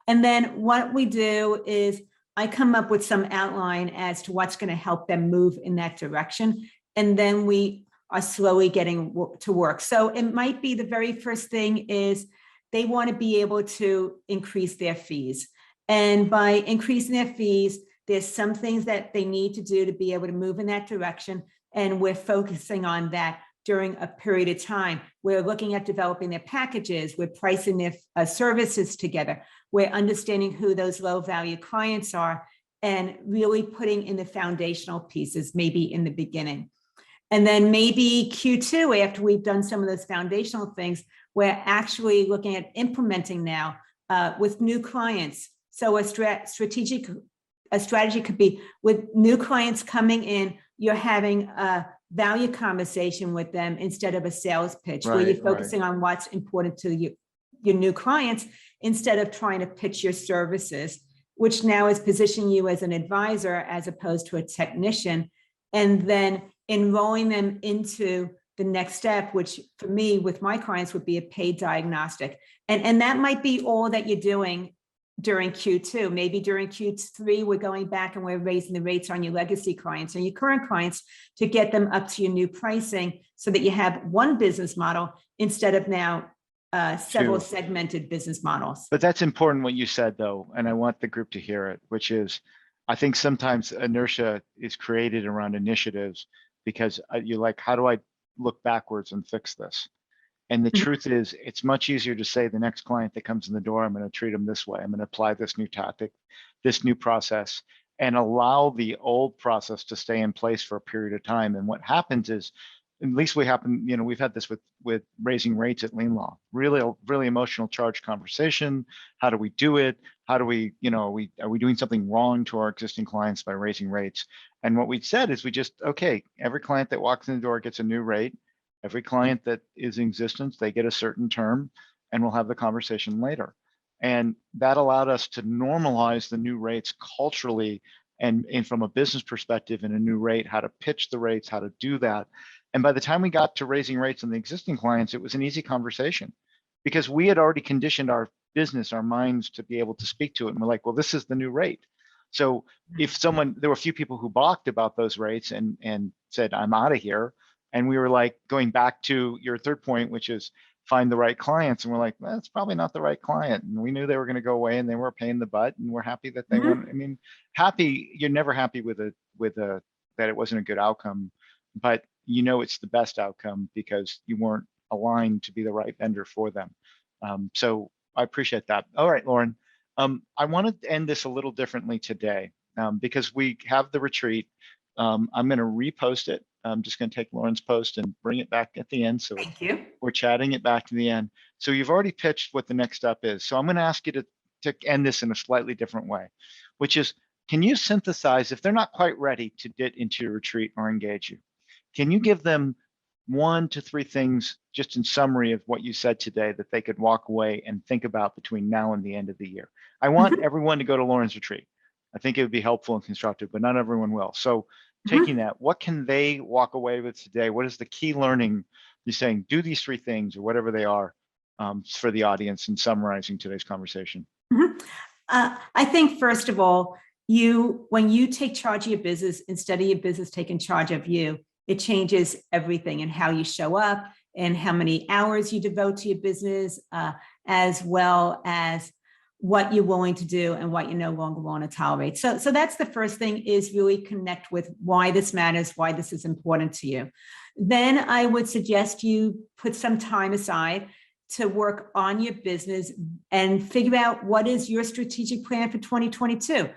And then what we do is I come up with some outline as to what's going to help them move in that direction. And then we are slowly getting to work. So it might be the very first thing is they want to be able to increase their fees. And by increasing their fees, there's some things that they need to do to be able to move in that direction. And we're focusing on that during a period of time. We're looking at developing their packages. We're pricing their services together. We're understanding who those low value clients are and really putting in the foundational pieces, maybe in the beginning. And then maybe Q2, after we've done some of those foundational things, we're actually looking at implementing now with new clients. So a strategy could be with new clients coming in, you're having a value conversation with them instead of a sales pitch, where Right, you're focusing on what's important to your new clients instead of trying to pitch your services, which now is positioning you as an advisor as opposed to a technician, and then enrolling them into the next step, which for me, with my clients, would be a paid diagnostic. And that might be all that you're doing during Q2. Maybe during Q3, we're going back and we're raising the rates on your legacy clients and your current clients to get them up to your new pricing so that you have one business model instead of now several segmented business models. But that's important what you said, though, and I want the group to hear it, which is, I think sometimes inertia is created around initiatives because you're like, how do I look backwards and fix this? And the truth is, it's much easier to say the next client that comes in the door, I'm going to treat them this way. I'm going to apply this new tactic, this new process, and allow the old process to stay in place for a period of time. And what happens is, at least we've had this with raising rates at LeanLaw, really emotional charged conversation. How do we do it? How do we, are we doing something wrong to our existing clients by raising rates? And what we said is okay, every client that walks in the door gets a new rate. Every client that is in existence, they get a certain term, and we'll have the conversation later. And that allowed us to normalize the new rates culturally and from a business perspective in a new rate, how to pitch the rates, how to do that. And by the time we got to raising rates on the existing clients, it was an easy conversation because we had already conditioned our business, our minds to be able to speak to it. And we're like, well, this is the new rate. So if there were a few people who balked about those rates and said, I'm out of here. And we were like, going back to your third point, which is find the right clients. And we're like, well, it's probably not the right client. And we knew they were going to go away and they were a pain in the butt. And we're happy that they weren't. I mean, you're never happy that it wasn't a good outcome, but it's the best outcome because you weren't aligned to be the right vendor for them. So I appreciate that. All right, Loren, I want to end this a little differently today because we have the retreat. I'm going to repost it. I'm just going to take Loren's post and bring it back at the end. So Thank you. We're chatting it back to the end. So you've already pitched what the next step is. So I'm going to ask you to end this in a slightly different way, which is, can you synthesize, if they're not quite ready to get into your retreat or engage you, can you give them 1 to 3 things just in summary of what you said today that they could walk away and think about between now and the end of the year? I want everyone to go to Loren's retreat. I think it would be helpful and constructive, but not everyone will. So taking that, what can they walk away with today? What is the key learning? You're saying, do these 3 things or whatever they are for the audience in summarizing today's conversation. I think, first of all, when you take charge of your business instead of your business taking charge of you, it changes everything and how you show up and how many hours you devote to your business, as well as what you're willing to do and what you no longer want to tolerate. So that's the first thing, is really connect with why this matters, why this is important to you. Then I would suggest you put some time aside to work on your business and figure out what is your strategic plan for 2022.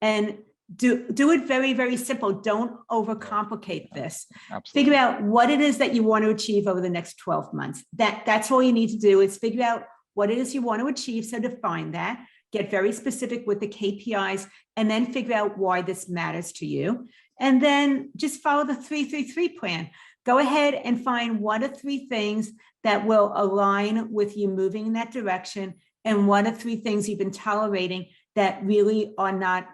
And do it very, very simple. Don't overcomplicate this. Absolutely. Figure out what it is that you want to achieve over the next 12 months. That's all you need to do, is figure out what it is you want to achieve. So define that, get very specific with the KPIs, and then figure out why this matters to you. And then just follow the 3-3-3 plan. Go ahead and find 1 to 3 things that will align with you moving in that direction, and 1 to 3 things you've been tolerating that really are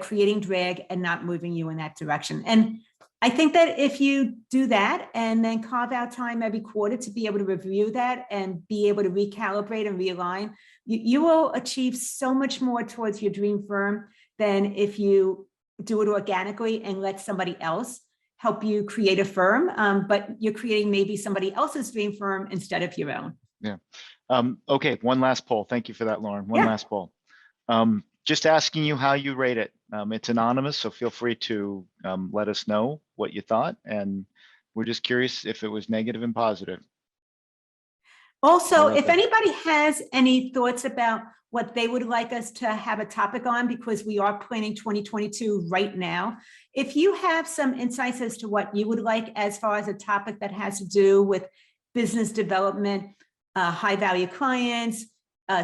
creating drag and not moving you in that direction. And I think that if you do that and then carve out time every quarter to be able to review that and be able to recalibrate and realign, you will achieve so much more towards your dream firm than if you do it organically and let somebody else help you create a firm, but you're creating maybe somebody else's dream firm instead of your own. Yeah. Okay, one last poll. Thank you for that, Loren. One last poll. Just asking you how you rate it. It's anonymous, so feel free to let us know what you thought. And we're just curious if it was negative and positive. Also, if anybody has any thoughts about what they would like us to have a topic on, because we are planning 2022 right now, if you have some insights as to what you would like as far as a topic that has to do with business development, high value clients,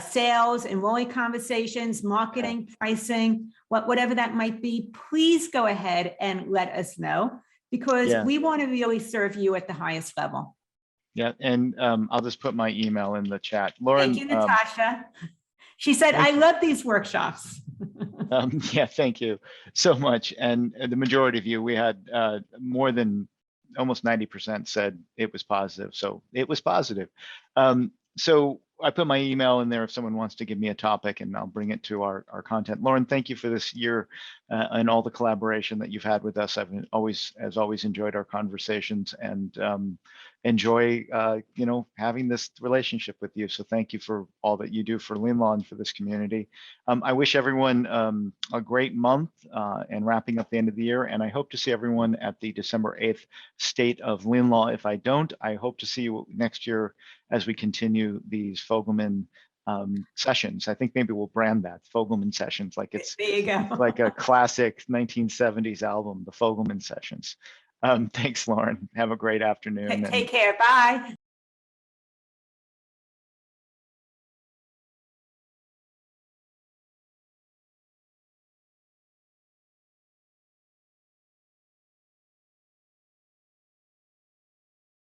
sales, enrolling conversations, marketing, pricing, whatever that might be, please go ahead and let us know. because Yeah. we want to really serve you at the highest level. Yeah, and I'll just put my email in the chat. Lauren, Thank you, Natasha. She said, I thank you. love these workshops. Yeah, thank you so much. And the majority of you, we had more than almost 90% said it was positive. So it was positive. So I put my email in there if someone wants to give me a topic, and I'll bring it to our content. Lauren, thank you for this year and all the collaboration that you've had with us. I've always enjoyed our conversations, and enjoy having this relationship with you. So thank you for all that you do for LeanLaw and for this community. I wish everyone a great month and wrapping up the end of the year. And I hope to see everyone at the December 8th State of LeanLaw. If I don't, I hope to see you next year as we continue these Fogelman sessions. I think maybe we'll brand that Fogelman sessions, like it's There you go. like a classic 1970s album, the Fogelman sessions. Thanks, Lauren. Have a great afternoon. Take care. Bye.